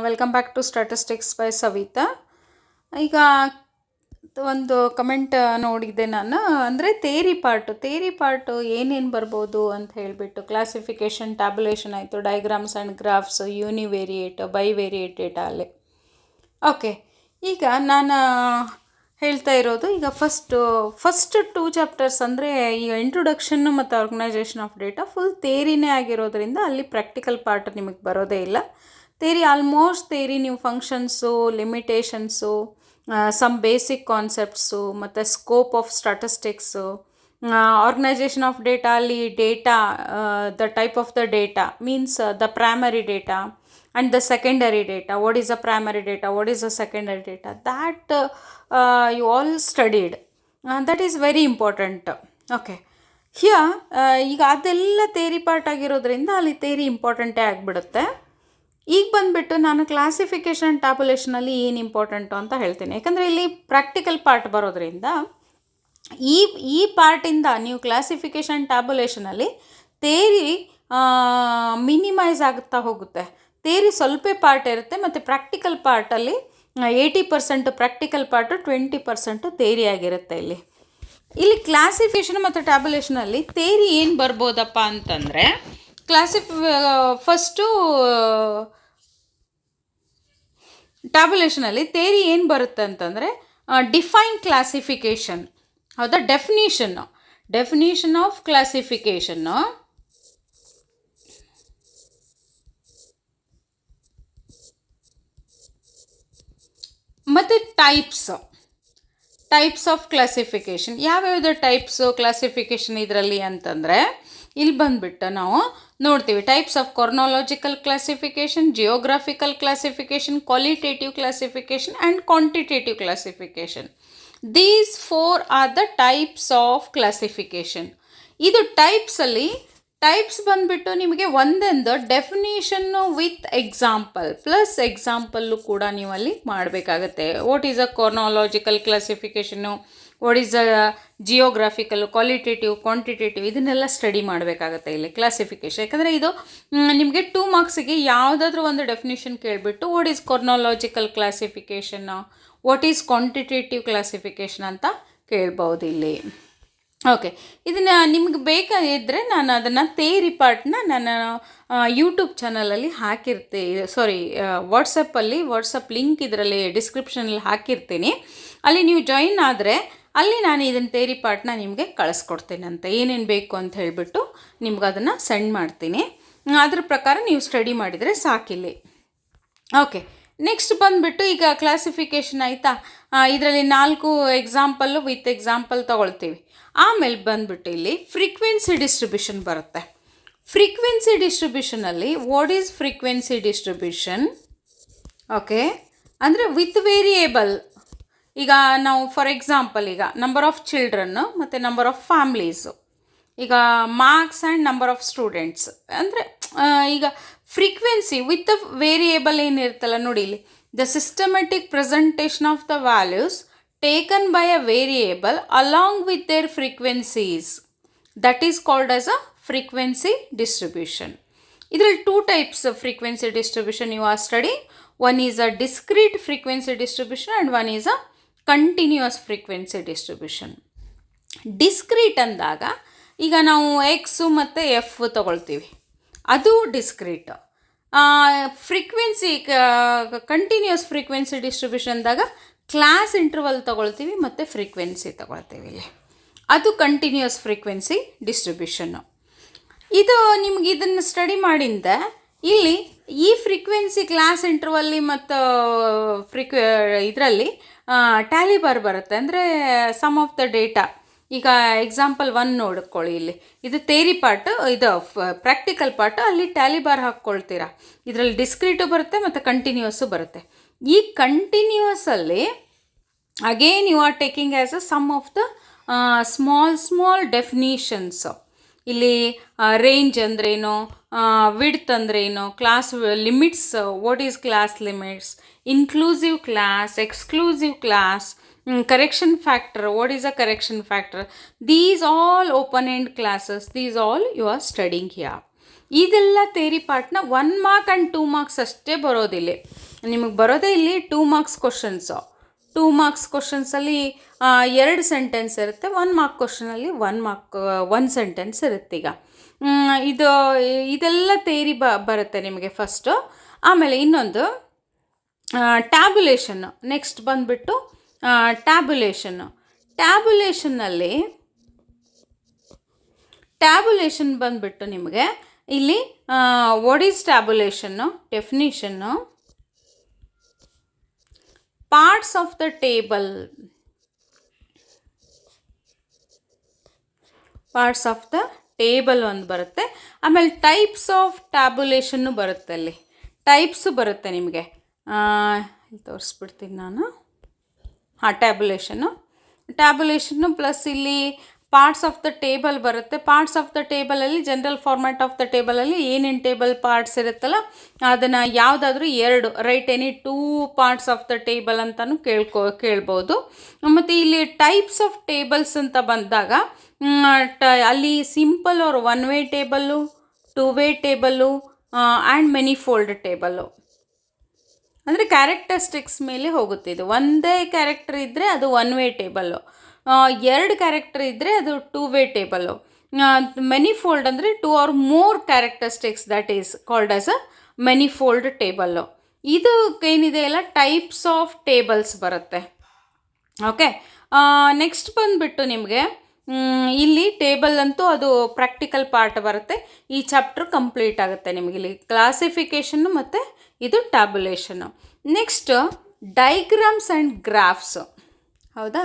Welcome back to statistics by Savita. ಈಗ ಒಂದು comment ನೋಡಿದ್ದೆ ನಾನು, ಅಂದರೆ ತೇರಿ ಪಾರ್ಟು ಏನೇನು ಬರ್ಬೋದು ಅಂತ ಹೇಳಿಬಿಟ್ಟು ಕ್ಲಾಸಿಫಿಕೇಷನ್, ಟ್ಯಾಬ್ಯುಲೇಷನ್ ಆಯಿತು, ಡಯಾಗ್ರಾಮ್ಸ್ ಆ್ಯಂಡ್ ಗ್ರಾಫ್ಸ್, ಯೂನಿವೇರಿಯೇಟ್, ಬೈವೇರಿಯೇಟ್ ಡೇಟಾ ಅಲ್ಲಿ. ಓಕೆ, ಈಗ ನಾನು ಹೇಳ್ತಾ ಇರೋದು ಈಗ ಫಸ್ಟ್ 2 ಚಾಪ್ಟರ್ಸ್ ಅಂದರೆ ಈಗ ಇಂಟ್ರೊಡಕ್ಷನ್ನು ಮತ್ತು ಆರ್ಗನೈಸೇಷನ್ ಆಫ್ ಡೇಟಾ ಫುಲ್ ಥೇರಿನೇ ಆಗಿರೋದ್ರಿಂದ ಅಲ್ಲಿ ಪ್ರಾಕ್ಟಿಕಲ್ ಪಾರ್ಟ್ ನಿಮಗೆ ಬರೋದೇ ಇಲ್ಲ. ಆಲ್ಮೋಸ್ಟ್ ನೀವು functions, limitations, some basic concepts ಮತ್ತು scope of statistics, organisation of data ಅಲ್ಲಿ data, the type of the data means the primary data and the secondary data. What is the primary data, what is the secondary data, that you all studied. That is very important. Okay, here ಈಗ ಅದೆಲ್ಲ theory part ಆಗಿರೋದ್ರಿಂದ ಅಲ್ಲಿ theory ಇಂಪಾರ್ಟೆಂಟೇ ಆಗಿಬಿಡುತ್ತೆ. ಈಗ ಬಂದುಬಿಟ್ಟು ನಾನು classification ಟ್ಯಾಬ್ಯುಲೇಷನಲ್ಲಿ ಏನು important ಅಂತ ಹೇಳ್ತೀನಿ. ಯಾಕಂದರೆ ಇಲ್ಲಿ ಪ್ರಾಕ್ಟಿಕಲ್ ಪಾರ್ಟ್ ಬರೋದ್ರಿಂದ ಈ ಪಾರ್ಟಿಂದ ನೀವು ಕ್ಲಾಸಿಫಿಕೇಷನ್ ಟ್ಯಾಬ್ಯುಲೇಷನಲ್ಲಿ ಥೇರಿ ಮಿನಿಮೈಸ್ ಆಗುತ್ತಾ ಹೋಗುತ್ತೆ. ಥೇರಿ ಸ್ವಲ್ಪ ಪಾರ್ಟ್ ಇರುತ್ತೆ ಮತ್ತು ಪ್ರಾಕ್ಟಿಕಲ್ ಪಾರ್ಟಲ್ಲಿ 80% ಪ್ರಾಕ್ಟಿಕಲ್ ಪಾರ್ಟು, 20% ಥೇರಿ ಆಗಿರುತ್ತೆ. ಇಲ್ಲಿ ಕ್ಲಾಸಿಫಿಕೇಷನ್ ಮತ್ತು ಟ್ಯಾಬ್ಯುಲೇಷನಲ್ಲಿ ಥೇರಿ ಏನು ಬರ್ಬೋದಪ್ಪ ಅಂತಂದರೆ, ಫಸ್ಟು ಟ್ಯಾಬ್ಯುಲೇಷನಲ್ಲಿ ಥೇರಿ ಏನು ಬರುತ್ತೆ ಅಂತಂದರೆ ಡಿಫೈನ್ ಕ್ಲಾಸಿಫಿಕೇಷನ್, ಹೌದಾ, ಡೆಫಿನಿಷನ್ ಆಫ್ ಕ್ಲಾಸಿಫಿಕೇಷನ್ನು, ಮತ್ತು ಟೈಪ್ಸ್ ಆಫ್ ಕ್ಲಾಸಿಫಿಕೇಷನ್. ಯಾವ್ಯಾವುದು ಟೈಪ್ಸು ಕ್ಲಾಸಿಫಿಕೇಷನ್ ಇದರಲ್ಲಿ ಅಂತಂದರೆ ಇಲ್ಲಿ ಬಂದುಬಿಟ್ಟು ನಾವು ನೋಡ್ತೀವಿ. Types of chronological classification, geographical classification, qualitative classification and quantitative classification. These 4 are the types of classification. ಇದು ಟೈಪ್ಸ್ ಬಂದುಬಿಟ್ಟು ನಿಮಗೆ ಒಂದೊಂದು definition with example plus example ಕೂಡ ನೀವು ಅಲ್ಲಿ ಮಾಡಬೇಕಾಗತ್ತೆ. What is a chronological classification, what is a geographical, qualitative, quantitative, ಇದನ್ನೆಲ್ಲ study ಮಾಡಬೇಕಾಗತ್ತೆ ಇಲ್ಲಿ ಕ್ಲಾಸಿಫಿಕೇಷನ್. ಯಾಕಂದರೆ ಇದು ನಿಮಗೆ 2 ಮಾರ್ಕ್ಸಿಗೆ ಯಾವುದಾದ್ರೂ ಒಂದು ಡೆಫಿನಿಷನ್ ಕೇಳಿಬಿಟ್ಟು what is chronological classification, what is quantitative classification ಅಂತ ಕೇಳ್ಬೋದು ಇಲ್ಲಿ. ಓಕೆ, ಇದನ್ನು ನಿಮ್ಗೆ ಬೇಕಾಗಿದ್ದರೆ ನಾನು ಅದನ್ನು ಥೇರಿ ಪಾರ್ಟ್ನ ನಾನು ಯೂಟ್ಯೂಬ್ ಚಾನಲಲ್ಲಿ ವಾಟ್ಸಪ್ ಲಿಂಕ್ ಇದರಲ್ಲಿ ಡಿಸ್ಕ್ರಿಪ್ಷನಲ್ಲಿ ಹಾಕಿರ್ತೀನಿ. ಅಲ್ಲಿ ನೀವು ಜಾಯಿನ್ ಆದರೆ ಅಲ್ಲಿ ನಾನು ಇದನ್ನು ಥೇರಿ ಪಾರ್ಟ್ನ ನಿಮಗೆ ಕಳಿಸ್ಕೊಡ್ತೇನಂತೆ. ಏನೇನು ಬೇಕು ಅಂತ ಹೇಳಿಬಿಟ್ಟು ನಿಮ್ಗೆ ಅದನ್ನು ಸೆಂಡ್ ಮಾಡ್ತೀನಿ. ಅದ್ರ ಪ್ರಕಾರ ನೀವು ಸ್ಟಡಿ ಮಾಡಿದರೆ ಸಾಕಿಲ್ಲಿ. ಓಕೆ, ನೆಕ್ಸ್ಟ್ ಬಂದುಬಿಟ್ಟು ಈಗ ಕ್ಲಾಸಿಫಿಕೇಷನ್ ಆಯಿತಾ. ಇದರಲ್ಲಿ 4 ಎಕ್ಸಾಂಪಲ್ಲು ವಿತ್ ಎಕ್ಸಾಂಪಲ್ ತೊಗೊಳ್ತೀವಿ. ಆಮೇಲೆ ಬಂದುಬಿಟ್ಟು ಇಲ್ಲಿ ಫ್ರೀಕ್ವೆನ್ಸಿ ಡಿಸ್ಟ್ರಿಬ್ಯೂಷನ್ ಬರುತ್ತೆ. ಫ್ರೀಕ್ವೆನ್ಸಿ ಡಿಸ್ಟ್ರಿಬ್ಯೂಷನಲ್ಲಿ what is frequency distribution? Okay, ಅಂದರೆ ವಿತ್ ವೇರಿಯೇಬಲ್. ಈಗ ನಾವು ಫಾರ್ ಎಕ್ಸಾಂಪಲ್ ಈಗ ನಂಬರ್ ಆಫ್ ಚಿಲ್ಡ್ರನ್ನು ಮತ್ತು ನಂಬರ್ ಆಫ್ ಫ್ಯಾಮ್ಲೀಸು, ಈಗ marks and number of students, ಅಂದರೆ ಈಗ ಫ್ರೀಕ್ವೆನ್ಸಿ ವಿತ್ ವೇರಿಯೇಬಲ್ ಏನಿರುತ್ತಲ್ಲ ನೋಡಿ ಇಲ್ಲಿ, the systematic presentation of the values taken by a variable along with their frequencies, that is called as a frequency distribution. ಇದರಲ್ಲಿ 2 types of frequency distribution you are studying. One is a discrete frequency distribution and one is a continuous frequency distribution. Discrete ಅಂದಾಗ ಈಗ ನಾವು x ಮತ್ತು f ತಗೊಳ್ತೀವಿ, ಅದು discrete. Frequency continuous frequency distribution ಅಂದಾಗ class interval ತೊಗೊಳ್ತೀವಿ ಮತ್ತು ಫ್ರೀಕ್ವೆನ್ಸಿ ತೊಗೊಳ್ತೀವಿ ಇಲ್ಲಿ, ಅದು ಕಂಟಿನ್ಯೂಸ್ ಫ್ರೀಕ್ವೆನ್ಸಿ ಡಿಸ್ಟ್ರಿಬ್ಯೂಷನ್ನು. ಇದು ನಿಮ್ಗೆ ಇದನ್ನು ಸ್ಟಡಿ ಮಾಡಿಂದ ಇಲ್ಲಿ ಈ ಫ್ರೀಕ್ವೆನ್ಸಿ ಕ್ಲಾಸ್ ಇಂಟರ್ವಲ್ಲಿ ಮತ್ತು ಇದರಲ್ಲಿ ಟ್ಯಾಲಿ ಬಾರ್ ಬರುತ್ತೆ. ಅಂದರೆ ಸಮ್ ಆಫ್ ದ ಡೇಟಾ. ಈಗ ಎಕ್ಸಾಂಪಲ್ 1 ನೋಡ್ಕೊಳ್ಳಿ ಇಲ್ಲಿ, ಇದು ಥೇರಿ ಪಾರ್ಟು, ಇದು ಪ್ರಾಕ್ಟಿಕಲ್ ಪಾರ್ಟು. ಅಲ್ಲಿ ಟ್ಯಾಲಿ ಬಾರ್ ಹಾಕ್ಕೊಳ್ತೀರಾ. ಇದರಲ್ಲಿ ಡಿಸ್ಕ್ರೀಟು ಬರುತ್ತೆ ಮತ್ತು ಕಂಟಿನ್ಯೂಸು ಬರುತ್ತೆ. ಈ ಕಂಟಿನ್ಯೂಸಲ್ಲಿ again you are taking as a sum of the small definitions. ಇಲ್ಲಿ ರೇಂಜ್ ಅಂದ್ರೇನು, ವಿಡ್ತ್ ಅಂದ್ರೇನು, class limits, what is class limits, inclusive class, exclusive class, correction factor, what is a correction factor, these all open end classes, these all you are studying here. ಇದೆಲ್ಲ theory ಪಾರ್ಟ್ನ 1 mark and 2 marks ಅಷ್ಟೇ ಬರೋದಿಲ್ಲ. ನಿಮಗೆ ಬರೋದೇ ಇಲ್ಲಿ 2 marks questions. 2 marks ಕ್ವಶನ್ಸಲ್ಲಿ 2 sentence ಇರುತ್ತೆ. 1 mark ಕ್ವಶನಲ್ಲಿ 1 sentence ಇರುತ್ತೆ. ಈಗ ಇದೆಲ್ಲ ಥೇರಿ ಬರುತ್ತೆ ನಿಮಗೆ ಫಸ್ಟು. ಆಮೇಲೆ ಇನ್ನೊಂದು ಟ್ಯಾಬ್ಯುಲೇಷನ್ನು. ನೆಕ್ಸ್ಟ್ ಬಂದುಬಿಟ್ಟು ಟ್ಯಾಬ್ಯುಲೇಷನ್ ಬಂದುಬಿಟ್ಟು ನಿಮಗೆ ಇಲ್ಲಿ what is tabulation, definition, parts of the table ಒಂದು ಬರುತ್ತೆ. ಆಮೇಲೆ ಟೈಪ್ಸ್ ಆಫ್ ಟ್ಯಾಬ್ಯುಲೇಷನ್ನು ಬರುತ್ತೆ. ಅಲ್ಲಿ ಟೈಪ್ಸು ಬರುತ್ತೆ ನಿಮಗೆ. ತೋರಿಸ್ಬಿಡ್ತೀನಿ ನಾನು. ಟ್ಯಾಬ್ಯುಲೇಷನ್ನು ಪ್ಲಸ್ ಇಲ್ಲಿ ಪಾರ್ಟ್ಸ್ ಆಫ್ ದ ಟೇಬಲ್ ಬರುತ್ತೆ. ಪಾರ್ಟ್ಸ್ ಆಫ್ ದ ಟೇಬಲಲ್ಲಿ ಜನರಲ್ ಫಾರ್ಮ್ಯಾಟ್ ಆಫ್ ದ ಟೇಬಲಲ್ಲಿ ಏನೇನು ಟೇಬಲ್ ಪಾರ್ಟ್ಸ್ ಇರುತ್ತಲ್ಲ ಅದನ್ನು ಯಾವುದಾದ್ರೂ 2 write any 2 parts of the table ಅಂತಲೂ ಕೇಳ್ಬೋದು. ಮತ್ತು ಇಲ್ಲಿ ಟೈಪ್ಸ್ ಆಫ್ ಟೇಬಲ್ಸ್ ಅಂತ ಬಂದಾಗ ಅಲ್ಲಿ simple or 1 way table, 2 way table and many fold table. ಅಂದರೆ ಕ್ಯಾರೆಕ್ಟರಿಸ್ಟಿಕ್ಸ್ ಮೇಲೆ ಹೋಗುತ್ತೆ. ಇದು ಒಂದೇ ಕ್ಯಾರೆಕ್ಟರ್ ಇದ್ದರೆ ಅದು 1 ವೇ ಟೇಬಲ್ಲು, 2 ಕ್ಯಾರೆಕ್ಟರ್ ಇದ್ದರೆ ಅದು 2 ವೇ ಟೇಬಲ್ಲು. ಮೆನಿ ಫೋಲ್ಡ್ ಅಂದರೆ 2 or more characteristics, that is called as a many fold table. ಇದಕ್ಕೇನಿದೆ ಎಲ್ಲ ಟೈಪ್ಸ್ ಆಫ್ ಟೇಬಲ್ಸ್ ಬರುತ್ತೆ. ಓಕೆ, ನೆಕ್ಸ್ಟ್ ಬಂದುಬಿಟ್ಟು ನಿಮಗೆ ಇಲ್ಲಿ ಟೇಬಲ್ ಅಂತೂ ಅದು ಪ್ರಾಕ್ಟಿಕಲ್ ಪಾರ್ಟ್ ಬರುತ್ತೆ. ಈ ಚಾಪ್ಟರ್ ಕಂಪ್ಲೀಟ್ ಆಗುತ್ತೆ ನಿಮಗೆ. ಇಲ್ಲಿ ಕ್ಲಾಸಿಫಿಕೇಷನ್ನು ಮತ್ತು ಇದು tabulation. Next diagrams and graphs. ಹೌದಾ,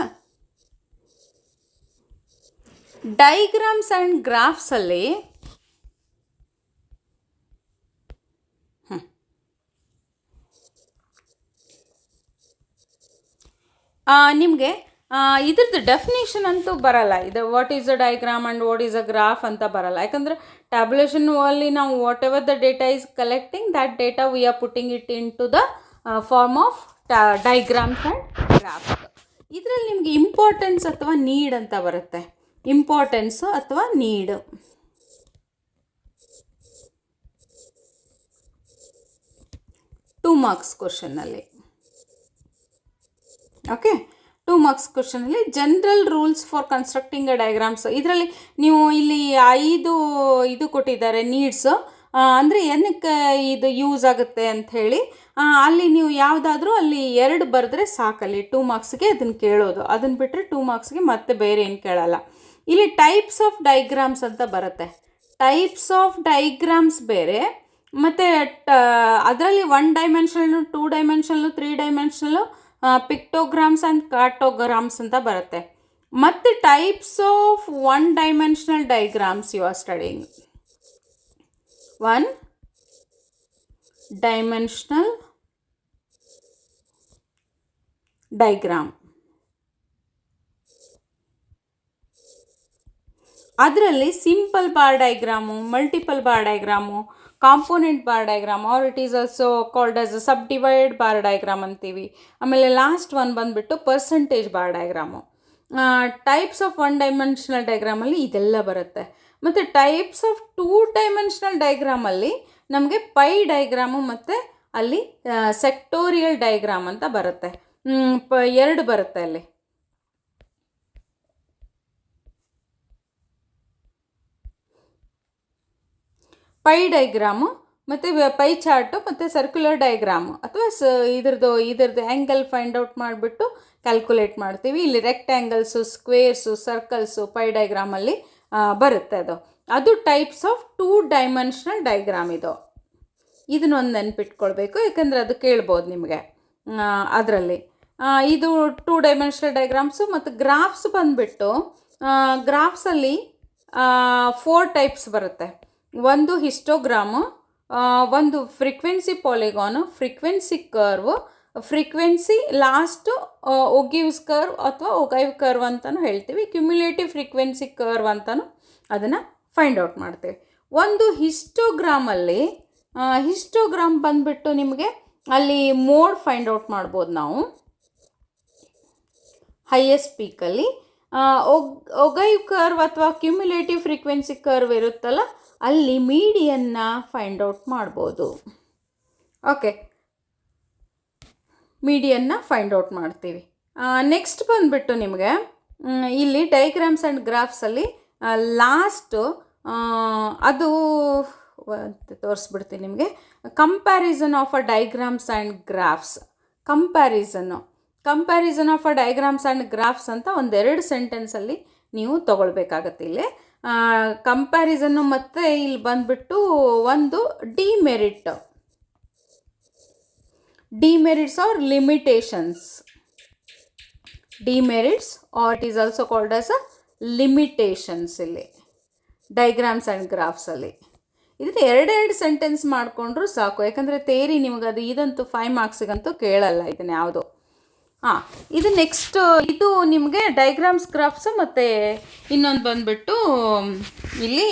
ಡೈಗ್ರಾಮ್ಸ್ ಆ್ಯಂಡ್ ಗ್ರಾಫ್ಸಲ್ಲಿ ನಿಮಗೆ ಇದ್ರದ್ದು ಡೆಫಿನೇಷನ್ ಅಂತೂ ಬರಲ್ಲ. ಇದು what is a diagram and what is a graph ಅಂತ ಬರಲ್ಲ. ಯಾಕಂದರೆ ಟ್ಯಾಬ್ಯುಲೇಷನ್ ಅಲ್ಲಿ ನಾವು whatever the data is collecting, that data we are putting it into the form of diagrams and graphs. ಇದರಲ್ಲಿ ನಿಮಗೆ ಇಂಪಾರ್ಟೆನ್ಸ್ ಅಥವಾ need ಅಂತ ಬರುತ್ತೆ. ಇಂಪಾರ್ಟೆನ್ಸು ಅಥವಾ ನೀಡು. 2 ಮಾರ್ಕ್ಸ್ ಕ್ವಶನ್ನಲ್ಲಿ. ಓಕೆ, 2 ಮಾರ್ಕ್ಸ್ ಕ್ವಶನಲ್ಲಿ general rules for constructing a diagrams. ಇದರಲ್ಲಿ ನೀವು ಇಲ್ಲಿ 5 ಇದು ಕೊಟ್ಟಿದ್ದಾರೆ ನೀಡ್ಸು. ಅಂದರೆ ಏನಕ್ಕೆ ಇದು ಯೂಸ್ ಆಗುತ್ತೆ ಅಂಥೇಳಿ ಅಲ್ಲಿ ನೀವು ಯಾವುದಾದ್ರೂ ಅಲ್ಲಿ 2 ಬರೆದ್ರೆ ಸಾಕಲ್ಲಿ 2 ಮಾರ್ಕ್ಸ್ಗೆ ಅದನ್ನು ಕೇಳೋದು. ಅದನ್ನು ಬಿಟ್ಟರೆ 2 ಮಾರ್ಕ್ಸ್ಗೆ ಮತ್ತೆ ಬೇರೆ ಏನು ಕೇಳಲ್ಲ. ಇಲ್ಲಿ ಟೈಪ್ಸ್ ಆಫ್ ಡೈಗ್ರಾಮ್ಸ್ ಅಂತ ಬರುತ್ತೆ. ಟೈಪ್ಸ್ ಆಫ್ ಡೈಗ್ರಾಮ್ಸ್ ಬೇರೆ, ಮತ್ತು ಅದರಲ್ಲಿ 1 ಡೈಮೆನ್ಷನಲ್ಲು, 2 ಡೈಮೆನ್ಷನಲ್ಲು, 3 ಡೈಮೆನ್ಷನಲ್ಲು, ಪಿಕ್ಟೋಗ್ರಾಮ್ಸ್ ಆ್ಯಂಡ್ ಕಾರ್ಟೋಗ್ರಾಮ್ಸ್ ಅಂತ ಬರುತ್ತೆ. ಮತ್ತು types of 1 dimensional diagrams you are studying. 1 dimensional diagram. ಅದರಲ್ಲಿ simple bar diagram, multiple bar diagram, component bar diagram, or it is also called as a sub divide bar diagram ಅಂತೀವಿ. ಆಮೇಲೆ last one ಬಂದುಬಿಟ್ಟು percentage bar diagram. Types of 1 dimensional ಡೈಗ್ರಾಮಲ್ಲಿ ಇದೆಲ್ಲ ಬರುತ್ತೆ. ಮತ್ತು types of 2 dimensional ಡೈಗ್ರಾಮಲ್ಲಿ ನಮಗೆ pi diagram ಮತ್ತು ಅಲ್ಲಿ ಸೆಕ್ಟೋರಿಯಲ್ ಡೈಗ್ರಾಮ್ ಅಂತ ಬರುತ್ತೆ. 2 ಬರುತ್ತೆ ಅಲ್ಲಿ. ಪೈ ಡೈಗ್ರಾಮು ಮತ್ತು ಪೈ ಚಾರ್ಟು ಮತ್ತು ಸರ್ಕ್ಯುಲರ್ ಡೈಗ್ರಾಮು ಅಥವಾ ಇದ್ರದ್ದು ಆ್ಯಂಗಲ್ ಫೈಂಡ್ ಔಟ್ ಮಾಡಿಬಿಟ್ಟು ಕ್ಯಾಲ್ಕುಲೇಟ್ ಮಾಡ್ತೀವಿ. ಇಲ್ಲಿ ರೆಕ್ಟ್ಯಾಂಗಲ್ಸು, ಸ್ಕ್ವೇರ್ಸು, ಸರ್ಕಲ್ಸು ಪೈ ಡೈಗ್ರಾಮಲ್ಲಿ ಬರುತ್ತೆ. ಅದು ಟೈಪ್ಸ್ ಆಫ್ 2 ಡೈಮೆನ್ಷನಲ್ ಡೈಗ್ರಾಮ್. ಇದನ್ನೊಂದು ನೆನ್ಪಿಟ್ಕೊಳ್ಬೇಕು, ಯಾಕಂದರೆ ಅದು ಕೇಳ್ಬೋದು ನಿಮಗೆ ಅದರಲ್ಲಿ. ಇದು 2 ಡೈಮೆನ್ಷನಲ್ ಡೈಗ್ರಾಮ್ಸು. ಮತ್ತು ಗ್ರಾಫ್ಸ್ ಬಂದುಬಿಟ್ಟು ಗ್ರಾಫ್ಸಲ್ಲಿ 4 ಟೈಪ್ಸ್ ಬರುತ್ತೆ. ಒಂದು ಹಿಸ್ಟೋಗ್ರಾಮು, ಒಂದು frequency polygon, frequency curve, frequency last ogives curve ಅಥವಾ ಒಗೈವ್ ಕರ್ವ್ ಅಂತಲೂ ಹೇಳ್ತೀವಿ. ಕ್ಯುಮ್ಯುಲೇಟಿವ್ ಫ್ರೀಕ್ವೆನ್ಸಿ ಕರ್ವ್ ಅಂತಲೂ ಅದನ್ನು ಫೈಂಡ್ ಔಟ್ ಮಾಡ್ತೀವಿ. ಒಂದು ಹಿಸ್ಟೋಗ್ರಾಮಲ್ಲಿ ಹಿಸ್ಟೋಗ್ರಾಮ್ ಬಂದುಬಿಟ್ಟು ನಿಮಗೆ ಅಲ್ಲಿ ಮೋಡ್ ಫೈಂಡ್ ಔಟ್ ಮಾಡ್ಬೋದು ನಾವು ಹೈಯೆಸ್ಟ್ ಪೀಕಲ್ಲಿ. ಒಗೈವ್ ಕರ್ವ್ ಅಥವಾ ಕ್ಯುಮ್ಯುಲೇಟಿವ್ ಫ್ರೀಕ್ವೆನ್ಸಿ ಕರ್ವ್ ಇರುತ್ತಲ್ಲ, ಅಲ್ಲಿ ಮೀಡಿಯನ್ನ ಫೈಂಡ್ ಔಟ್ ಮಾಡ್ಬೋದು. ಓಕೆ, ಮೀಡಿಯನ್ನ ಫೈಂಡ್ ಔಟ್ ಮಾಡ್ತೀವಿ. ನೆಕ್ಸ್ಟ್ ಬಂದುಬಿಟ್ಟು ನಿಮಗೆ ಇಲ್ಲಿ ಡೈಗ್ರಾಮ್ಸ್ ಆ್ಯಂಡ್ ಗ್ರಾಫ್ಸಲ್ಲಿ ಲಾಸ್ಟು ಅದು ತೋರಿಸ್ಬಿಡ್ತೀನಿ ನಿಮಗೆ. Comparison of a diagrams and graphs. Comparison of a diagrams and graphs ಅಂತ ಒಂದೆರಡು ಸೆಂಟೆನ್ಸಲ್ಲಿ ನೀವು ತೊಗೊಳ್ಬೇಕಾಗತ್ತೆ. ಇಲ್ಲಿ ಕಂಪ್ಯಾರಿಸನ್ನು ಮತ್ತು ಇಲ್ಲಿ ಬಂದುಬಿಟ್ಟು ಒಂದು demerits or limitations. Demerits or it is also called as a limitations ಇಲ್ಲಿ ಡೈಗ್ರಾಮ್ಸ್ ಆ್ಯಂಡ್ ಗ್ರಾಫ್ಸಲ್ಲಿ. ಇದನ್ನು ಎರಡೆರಡು ಸೆಂಟೆನ್ಸ್ ಮಾಡಿಕೊಂಡ್ರೂ ಸಾಕು, ಯಾಕಂದರೆ ತೇರಿ ನಿಮಗೆ ಅದು ಇದಂತೂ 5 ಮಾರ್ಕ್ಸಿಗಂತೂ ಕೇಳಲ್ಲ ಇದನ್ನು ಯಾವುದು. ಇದು ನೆಕ್ಸ್ಟ್, ಇದು ನಿಮಗೆ ಡೈಗ್ರಾಮ್ಸ್ ಗ್ರಾಫ್ಸ್ ಮತ್ತು ಇನ್ನೊಂದು ಬಂದುಬಿಟ್ಟು ಇಲ್ಲಿ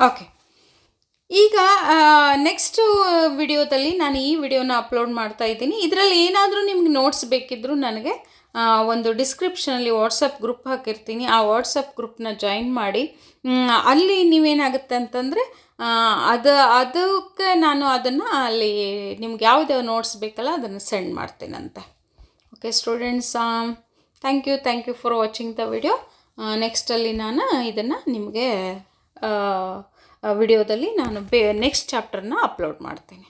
ಓಕೆ. ಈಗ ನೆಕ್ಸ್ಟು ವಿಡಿಯೋದಲ್ಲಿ ನಾನು ಈ ವಿಡಿಯೋನ ಅಪ್ಲೋಡ್ ಮಾಡ್ತಾ ಇದ್ದೀನಿ. ಇದರಲ್ಲಿ ಏನಾದರೂ ನಿಮ್ಗೆ ನೋಟ್ಸ್ ಬೇಕಿದ್ದರೂ ನನಗೆ ಒಂದು ಡಿಸ್ಕ್ರಿಪ್ಷನಲ್ಲಿ ವಾಟ್ಸಪ್ ಗ್ರೂಪ್ ಹಾಕಿರ್ತೀನಿ. ಆ ವಾಟ್ಸಪ್ ಗ್ರೂಪ್ನ ಜಾಯಿನ್ ಮಾಡಿ. ಅಲ್ಲಿ ನೀವೇನಾಗುತ್ತೆ ಅಂತಂದರೆ ಅದಕ್ಕೆ ನಾನು ಅದನ್ನು ಅಲ್ಲಿ ನಿಮ್ಗೆ ಯಾವುದೇ ನೋಟ್ಸ್ ಬೇಕಲ್ಲ ಅದನ್ನು ಸೆಂಡ್ ಮಾಡ್ತೀನಂತೆ. Okay students, thank you for watching the video. ನೆಕ್ಸ್ಟಲ್ಲಿ ನಾನು ಇದನ್ನು ನಿಮಗೆ ವಿಡಿಯೋದಲ್ಲಿ ನಾನು ನೆಕ್ಸ್ಟ್ ಚಾಪ್ಟರ್ನ ಅಪ್ಲೋಡ್ ಮಾಡ್ತೀನಿ.